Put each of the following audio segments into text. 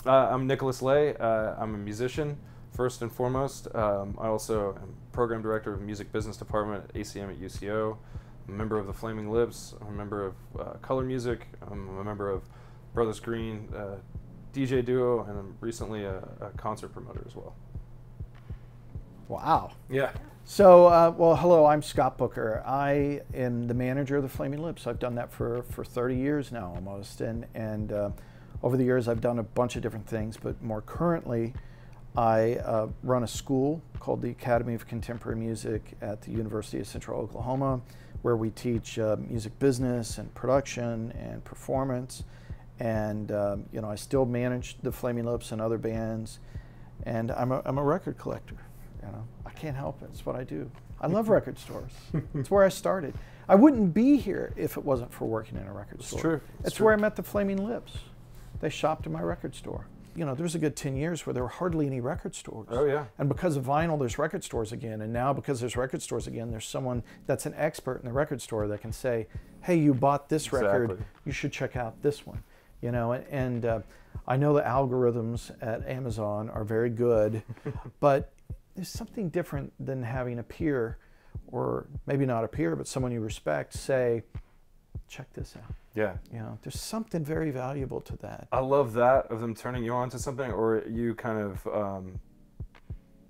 I'm Nicholas Ley. I'm a musician, first and foremost. I also am Program Director of Music Business Department at ACM at UCO. I'm a member of the Flaming Lips. I'm a member of Colourmusic. I'm a member of Brothers Griiin, DJ duo, and I'm recently a concert promoter as well. Wow. Yeah. So, well, hello, I'm Scott Booker. I am the manager of the Flaming Lips. I've done that for 30 years now almost. And over the years, I've done a bunch of different things, but more currently, I run a school called the Academy of Contemporary Music at the University of Central Oklahoma, where we teach music business and production and performance. And, you know, I still manage the Flaming Lips and other bands. And I'm a record collector. You know, I can't help it. It's what I do. I love record stores. It's where I started. I wouldn't be here if it wasn't for working in a record store. It's true. It's where I met the Flaming Lips. They shopped in my record store. You know, there was a good 10 years where there were hardly any record stores. Oh, yeah. And because of vinyl, there's record stores again. And now because there's record stores again, there's someone that's an expert in the record store that can say, hey, you bought this record, you should check out this one. You know, and I know the algorithms at Amazon are very good, but there's something different than having a peer, or maybe not a peer, but someone you respect, say, check this out. Yeah. You know, there's something very valuable to that. I love that, of them turning you on to something, or you kind of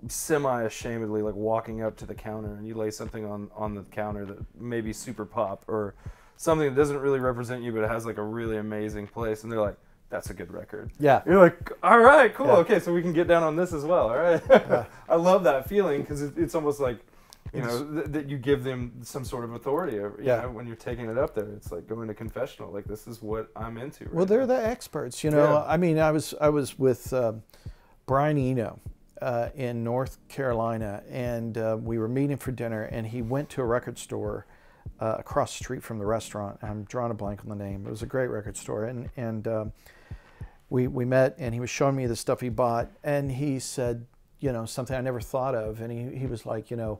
semi-ashamedly like walking up to the counter and you lay something on the counter that may be super pop, or something that doesn't really represent you, but it has like a really amazing place, and they're like, that's a good record. Yeah. You're like, all right, cool. Yeah. Okay, so we can get down on this as well. All right. Yeah. I love that feeling, because it's almost like, you know, that you give them some sort of authority. You know, when you're taking it up there, it's like going to confessional. Like, this is what I'm into. Well, they're the experts. You know, Yeah. I mean, I was with Brian Eno in North Carolina, and we were meeting for dinner, and he went to a record store across the street from the restaurant. I'm drawing a blank on the name. It was a great record store, and we met, and he was showing me the stuff he bought, and he said, you know, something I never thought of, and he was like, you know,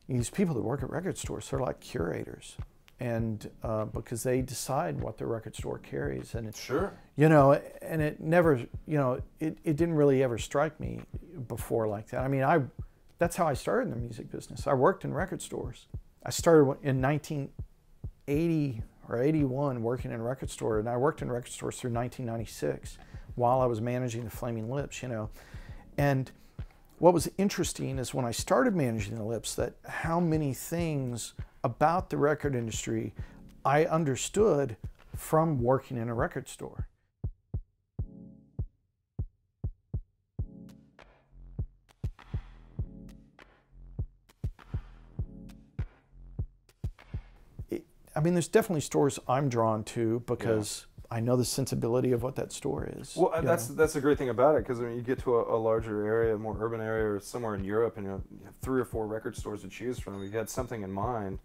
these people that work at record stores, they're like curators, and because they decide what the record store carries, and it's, Sure. you know, and it never, you know, it didn't really ever strike me before like that. I mean, that's how I started in the music business. I worked in record stores. I started in 1980 or 81 working in a record store, and I worked in record stores through 1996 while I was managing the Flaming Lips, you know. And what was interesting is when I started managing the Lips, that how many things about the record industry I understood from working in a record store. I mean, there's definitely stores I'm drawn to because I know the sensibility of what that store is. Well, that's the great thing about it, because when you get to a larger area, a more urban area, or somewhere in Europe, and you have 3 or 4 record stores to choose from, you had something in mind.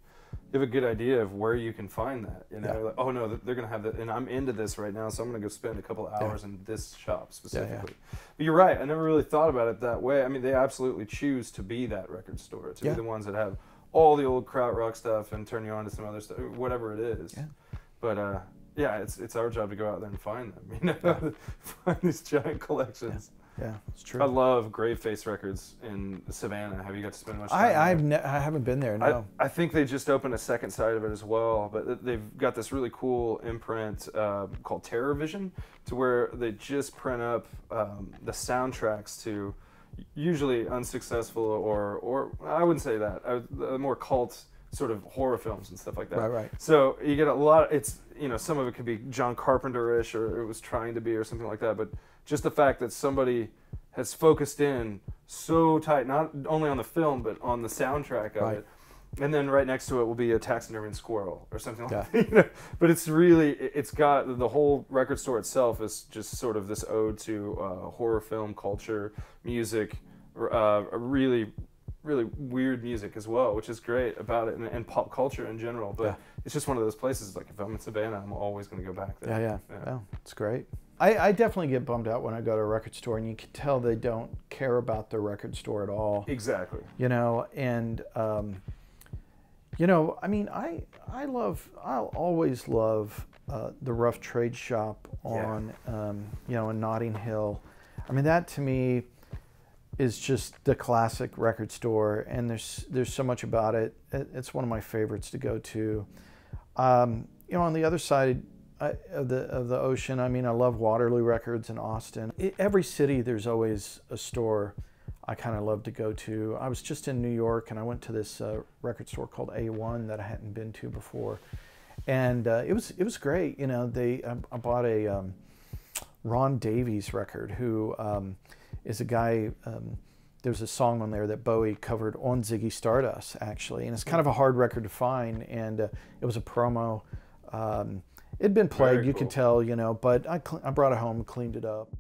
You have a good idea of where you can find that. You know, like, oh no, they're going to have that, and I'm into this right now, so I'm going to go spend a couple of hours in this shop specifically. But you're right, I never really thought about it that way. I mean, they absolutely choose to be that record store, to be the ones that have all the old krautrock stuff and turn you on to some other stuff, whatever it is. Yeah. But yeah, it's our job to go out there and find them. You know, find these giant collections. Yeah, it's true. I love Graveface Records in Savannah. Have you got to spend much time there? I haven't been there. No. I think they just opened a second side of it as well, but they've got this really cool imprint called Terror Vision, to where they just print up the soundtracks to usually unsuccessful or I wouldn't say that, more cult sort of horror films and stuff like that. Right. So you get a lot. It's, you know, some of it could be John Carpenter-ish, or it was trying to be, or something like that. But just the fact that somebody has focused in so tight, not only on the film but on the soundtrack of it, and then right next to it will be a taxidermied squirrel or something like that. You know? But it's really, it's got, the whole record store itself is just sort of this ode to horror film culture, music, really weird music as well, which is great about it, and pop culture in general. But it's just one of those places, like, if I'm in Savannah, I'm always going to go back there. Yeah, it's great. I definitely get bummed out when I go to a record store, and you can tell they don't care about the record store at all. Exactly. You know, and you know, I mean, I'll always love the Rough Trade Shop on, you know, in Notting Hill. I mean, that to me is just the classic record store, and there's so much about it. It's one of my favorites to go to. You know, on the other side of the ocean, I mean, I love Waterloo Records in Austin. Every city, there's always a store I kind of love to go to. I was just in New York, and I went to this record store called A1 that I hadn't been to before, and it was great. You know, I bought a Ron Davies record, who is a guy. There's a song on there that Bowie covered on Ziggy Stardust, actually, and it's kind of a hard record to find, and it was a promo. It'd been played, you could tell, you know, but I brought it home and cleaned it up.